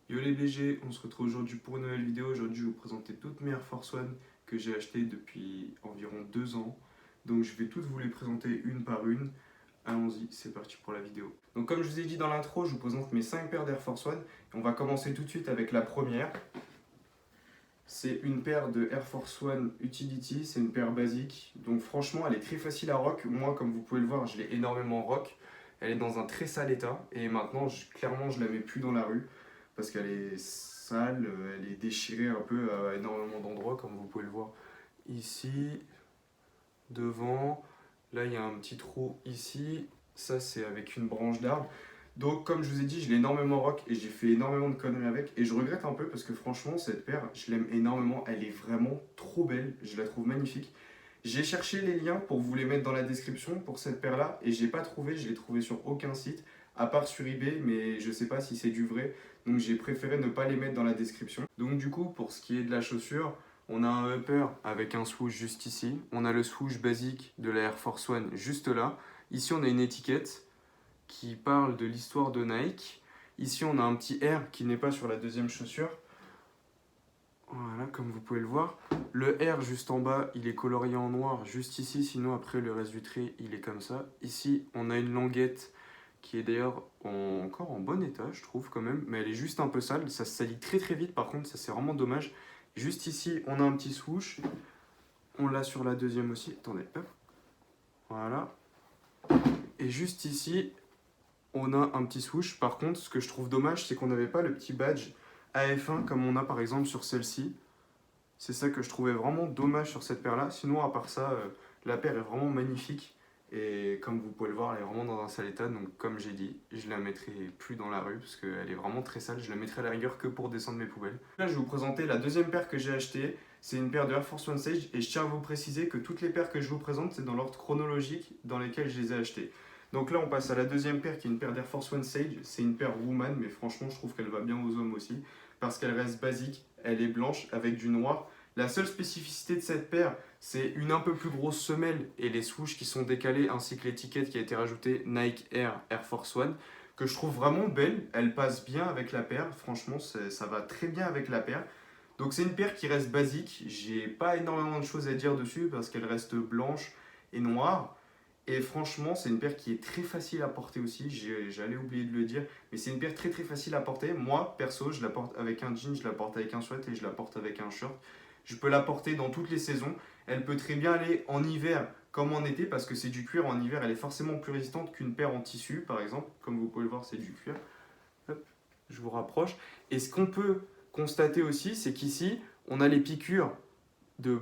Yo les BG, on se retrouve aujourd'hui pour une nouvelle vidéo. Aujourd'hui, je vais vous présenter toutes mes Air Force One que j'ai achetées depuis environ 2 ans. Donc, je vais toutes vous les présenter une par une. Allons-y, c'est parti pour la vidéo. Donc, comme je vous ai dit dans l'intro, je vous présente mes 5 paires d'Air Force One. Et on va commencer tout de suite avec la première. C'est une paire de Air Force One Utility, c'est une paire basique. Donc, franchement, elle est très facile à rock. Moi, comme vous pouvez le voir, je l'ai énormément rock. Elle est dans un très sale état. Et maintenant, clairement, je la mets plus dans la rue parce qu'elle est sale, elle est déchirée un peu à énormément d'endroits, comme vous pouvez le voir ici, devant. Là, il y a un petit trou ici. Ça, c'est avec une branche d'arbre. Donc, comme je vous ai dit, je l'ai énormément rock et j'ai fait énormément de conneries avec. Et je regrette un peu parce que franchement, cette paire, je l'aime énormément. Elle est vraiment trop belle. Je la trouve magnifique. J'ai cherché les liens pour vous les mettre dans la description pour cette paire-là et j'ai pas trouvé. Je l'ai trouvé sur aucun site, à part sur eBay, mais je sais pas si c'est du vrai. Donc, j'ai préféré ne pas les mettre dans la description. Donc, du coup, pour ce qui est de la chaussure, on a un upper avec un swoosh juste ici. On a le swoosh basique de la Air Force One juste là. Ici, on a une étiquette qui parle de l'histoire de Nike. Ici, on a un petit R qui n'est pas sur la deuxième chaussure. Voilà, comme vous pouvez le voir. Le R juste en bas, il est colorié en noir juste ici. Sinon, après, le reste du trait, il est comme ça. Ici, on a une languette qui est d'ailleurs encore en bon état, je trouve quand même. Mais elle est juste un peu sale. Ça se salit très très vite, par contre. Ça, c'est vraiment dommage. Juste ici, on a un petit swoosh. On l'a sur la deuxième aussi. Attendez, hop. Voilà. Et juste ici, on a un petit swoosh. Par contre, ce que je trouve dommage, c'est qu'on n'avait pas le petit badge AF1 comme on a par exemple sur celle-ci. C'est ça que je trouvais vraiment dommage sur cette paire-là. Sinon, à part ça, la paire est vraiment magnifique. Et comme vous pouvez le voir, elle est vraiment dans un sale état. Donc, comme j'ai dit, je la mettrai plus dans la rue parce qu'elle est vraiment très sale. Je la mettrai à la rigueur que pour descendre mes poubelles. Là, je vais vous présenter la deuxième paire que j'ai achetée. C'est une paire de Air Force One Sage. Et je tiens à vous préciser que toutes les paires que je vous présente, c'est dans l'ordre chronologique dans lesquels je les ai achetées. Donc là, on passe à la deuxième paire qui est une paire d'Air Force One Sage. C'est une paire Woman, mais franchement, je trouve qu'elle va bien aux hommes aussi parce qu'elle reste basique. Elle est blanche avec du noir. La seule spécificité de cette paire, c'est une un peu plus grosse semelle et les swoosh qui sont décalés, ainsi que l'étiquette qui a été rajoutée Nike Air Air Force One, que je trouve vraiment belle. Elle passe bien avec la paire, franchement, ça va très bien avec la paire. Donc c'est une paire qui reste basique, j'ai pas énormément de choses à dire dessus parce qu'elle reste blanche et noire. Et franchement, c'est une paire qui est très facile à porter aussi. J'allais oublier de le dire, mais c'est une paire très très facile à porter. Moi, perso, je la porte avec un jean, je la porte avec un sweat et je la porte avec un short. Je peux la porter dans toutes les saisons. Elle peut très bien aller en hiver comme en été parce que c'est du cuir. En hiver, elle est forcément plus résistante qu'une paire en tissu, par exemple. Comme vous pouvez le voir, c'est du cuir. Hop, je vous rapproche. Et ce qu'on peut constater aussi, c'est qu'ici, on a les piqûres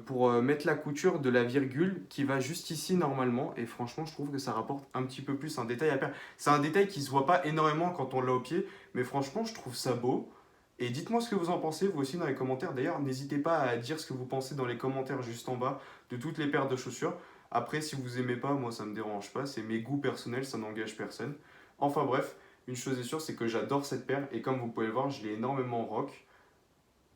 pour mettre la couture de la virgule qui va juste ici normalement. Et franchement, je trouve que ça rapporte un petit peu plus un détail à paire. C'est un détail qui ne se voit pas énormément quand on l'a au pied, mais franchement, je trouve ça beau. Et dites-moi ce que vous en pensez, vous aussi dans les commentaires. D'ailleurs, n'hésitez pas à dire ce que vous pensez dans les commentaires juste en bas de toutes les paires de chaussures. Après, si vous aimez pas, moi ça me dérange pas, c'est mes goûts personnels, ça n'engage personne. Enfin bref, une chose est sûre, c'est que j'adore cette paire et comme vous pouvez le voir, je l'ai énormément rock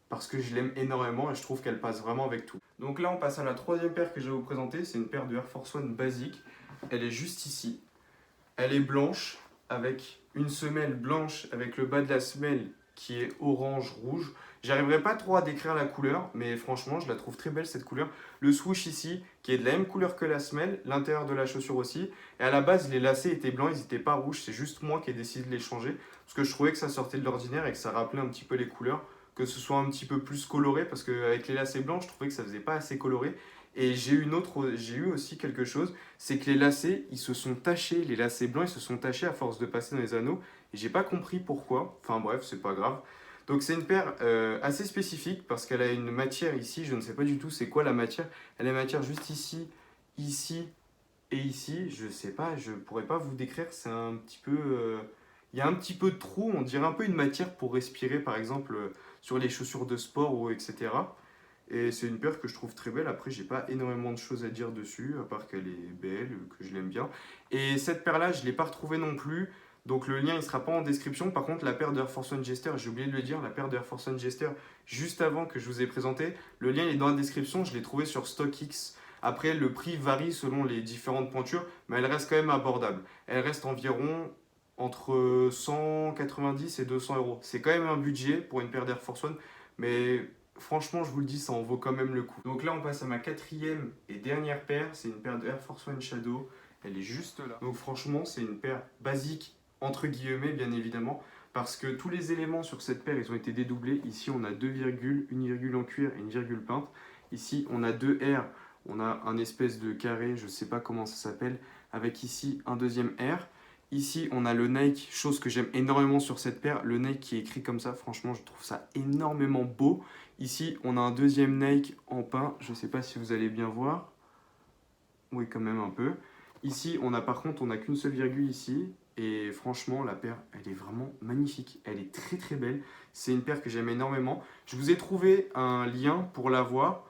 parce que je l'aime énormément et je trouve qu'elle passe vraiment avec tout. Donc là, on passe à la troisième paire que je vais vous présenter. C'est une paire de Air Force One basique. Elle est juste ici. Elle est blanche avec une semelle blanche avec le bas de la semelle qui est orange-rouge. J'arriverai pas trop à décrire la couleur, mais franchement, je la trouve très belle cette couleur. Le swoosh ici, qui est de la même couleur que la semelle, l'intérieur de la chaussure aussi. Et à la base, les lacets étaient blancs, ils n'étaient pas rouges. C'est juste moi qui ai décidé de les changer parce que je trouvais que ça sortait de l'ordinaire et que ça rappelait un petit peu les couleurs, que ce soit un petit peu plus coloré parce qu'avec les lacets blancs, je trouvais que ça faisait pas assez coloré. Et j'ai eu aussi quelque chose, c'est que les lacets, ils se sont tachés, les lacets blancs, ils se sont tachés à force de passer dans les anneaux. Et j'ai pas compris pourquoi. Enfin bref, c'est pas grave. Donc c'est une paire assez spécifique parce qu'elle a une matière ici, je ne sais pas du tout c'est quoi la matière. Elle a une matière juste ici, ici et ici. Je sais pas, je pourrais pas vous décrire. C'est un petit peu, il y a un petit peu de trou. On dirait un peu une matière pour respirer, par exemple sur les chaussures de sport ou etc. Et c'est une paire que je trouve très belle. Après, j'ai pas énormément de choses à dire dessus, à part qu'elle est belle, que je l'aime bien. Et cette paire-là, je l'ai pas retrouvée non plus. Donc le lien, il sera pas en description. Par contre, la paire d'Air Force One Jester, j'ai oublié de le dire, la paire d'Air Force One Jester, juste avant que je vous ai présenté, le lien il est dans la description. Je l'ai trouvé sur StockX. Après, le prix varie selon les différentes pointures, mais elle reste quand même abordable. Elle reste environ entre 190 et 200 euros. C'est quand même un budget pour une paire d'Air Force One, mais franchement, je vous le dis, ça en vaut quand même le coup. Donc là, on passe à ma quatrième et dernière paire. C'est une paire de Air Force One Shadow. Elle est juste là. Donc franchement, c'est une paire basique, entre guillemets, bien évidemment, parce que tous les éléments sur cette paire, ils ont été dédoublés. Ici, on a deux virgules, une virgule en cuir et une virgule peinte. Ici, on a deux R. On a un espèce de carré, je ne sais pas comment ça s'appelle, avec ici un deuxième R. Ici, on a le Nike, chose que j'aime énormément sur cette paire, le Nike qui est écrit comme ça, franchement, je trouve ça énormément beau. Ici, on a un deuxième Nike en peint, je ne sais pas si vous allez bien voir. Oui, quand même un peu. Ici, par contre, on n'a qu'une seule virgule ici, et franchement, la paire, elle est vraiment magnifique. Elle est très très belle. C'est une paire que j'aime énormément. Je vous ai trouvé un lien pour la voir.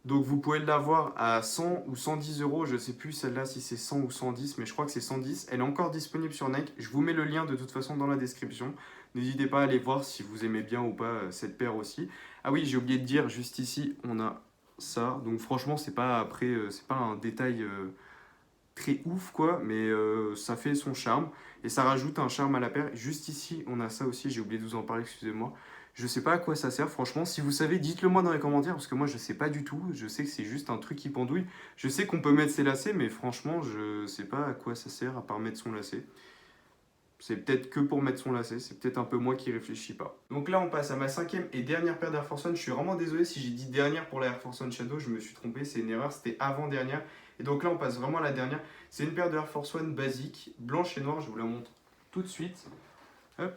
Donc vous pouvez l'avoir à 100 ou 110 euros, je ne sais plus celle-là si c'est 100 ou 110, mais je crois que c'est 110. Elle est encore disponible sur Nike, je vous mets le lien de toute façon dans la description. N'hésitez pas à aller voir si vous aimez bien ou pas cette paire aussi. Ah oui, j'ai oublié de dire, juste ici, on a ça. Donc franchement, c'est pas c'est pas un détail très ouf quoi, mais ça fait son charme et ça rajoute un charme à la paire. Juste ici, on a ça aussi, j'ai oublié de vous en parler, excusez-moi. Je sais pas à quoi ça sert, franchement. Si vous savez, dites-le moi dans les commentaires parce que moi je sais pas du tout. Je sais que c'est juste un truc qui pendouille. Je sais qu'on peut mettre ses lacets, mais franchement, je sais pas à quoi ça sert à part mettre son lacet. C'est peut-être que pour mettre son lacet, c'est peut-être un peu moi qui réfléchis pas. Donc là, on passe à ma cinquième et dernière paire d'Air Force One. Je suis vraiment désolé si j'ai dit dernière pour la Air Force One Shadow, je me suis trompé, c'est une erreur, c'était avant-dernière. Et donc là, on passe vraiment à la dernière. C'est une paire de Air Force One basique, blanche et noire, je vous la montre tout de suite. Hop.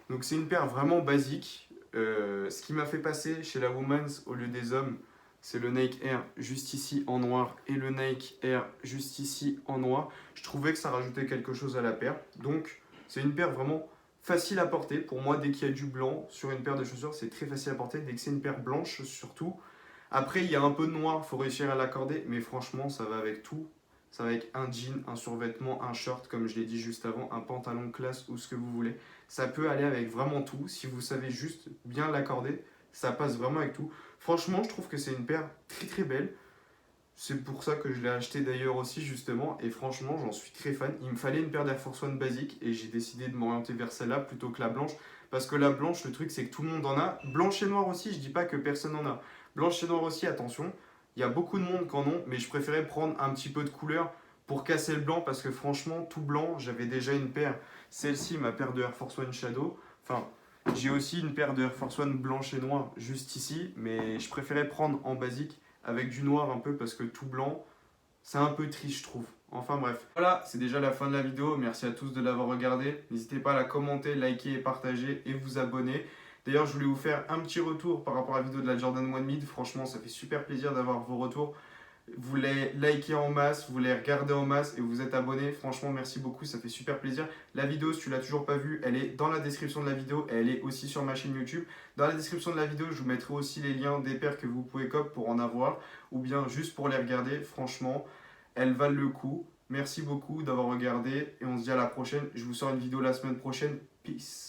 Donc c'est une paire vraiment basique. Ce qui m'a fait passer chez la Woman's au lieu des hommes, c'est le Nike Air juste ici en noir et le Nike Air juste ici en noir. Je trouvais que ça rajoutait quelque chose à la paire. Donc c'est une paire vraiment facile à porter. Pour moi, dès qu'il y a du blanc sur une paire de chaussures, c'est très facile à porter. Dès que c'est une paire blanche surtout. Après, il y a un peu de noir, il faut réussir à l'accorder. Mais franchement, ça va avec tout. Ça va avec un jean, un survêtement, un short, comme je l'ai dit juste avant, un pantalon classe ou ce que vous voulez. Ça peut aller avec vraiment tout. Si vous savez juste bien l'accorder, ça passe vraiment avec tout. Franchement, je trouve que c'est une paire très très belle. C'est pour ça que je l'ai acheté d'ailleurs aussi justement. Et franchement, j'en suis très fan. Il me fallait une paire d'Air Force One basique et j'ai décidé de m'orienter vers celle-là plutôt que la blanche. Parce que la blanche, le truc c'est que tout le monde en a. Blanche et noire aussi, je dis pas que personne en a. Blanche et noire aussi, attention. Il y a beaucoup de monde qui en ont, mais je préférais prendre un petit peu de couleur pour casser le blanc parce que franchement, tout blanc, j'avais déjà une paire. Celle-ci, ma paire de Air Force One Shadow. Enfin, j'ai aussi une paire de Air Force One blanche et noire juste ici, mais je préférais prendre en basique avec du noir un peu parce que tout blanc, c'est un peu triste, je trouve. Enfin bref. Voilà, c'est déjà la fin de la vidéo. Merci à tous de l'avoir regardé. N'hésitez pas à la commenter, liker et partager et vous abonner. D'ailleurs, je voulais vous faire un petit retour par rapport à la vidéo de la Jordan 1 Mid. Franchement, ça fait super plaisir d'avoir vos retours. Vous les likez en masse, vous les regardez en masse et vous êtes abonné. Franchement, merci beaucoup, ça fait super plaisir. La vidéo, si tu l'as toujours pas vue, elle est dans la description de la vidéo et elle est aussi sur ma chaîne YouTube. Dans la description de la vidéo, je vous mettrai aussi les liens des paires que vous pouvez cop pour en avoir ou bien juste pour les regarder. Franchement, elles valent le coup. Merci beaucoup d'avoir regardé et on se dit à la prochaine. Je vous sors une vidéo la semaine prochaine. Peace.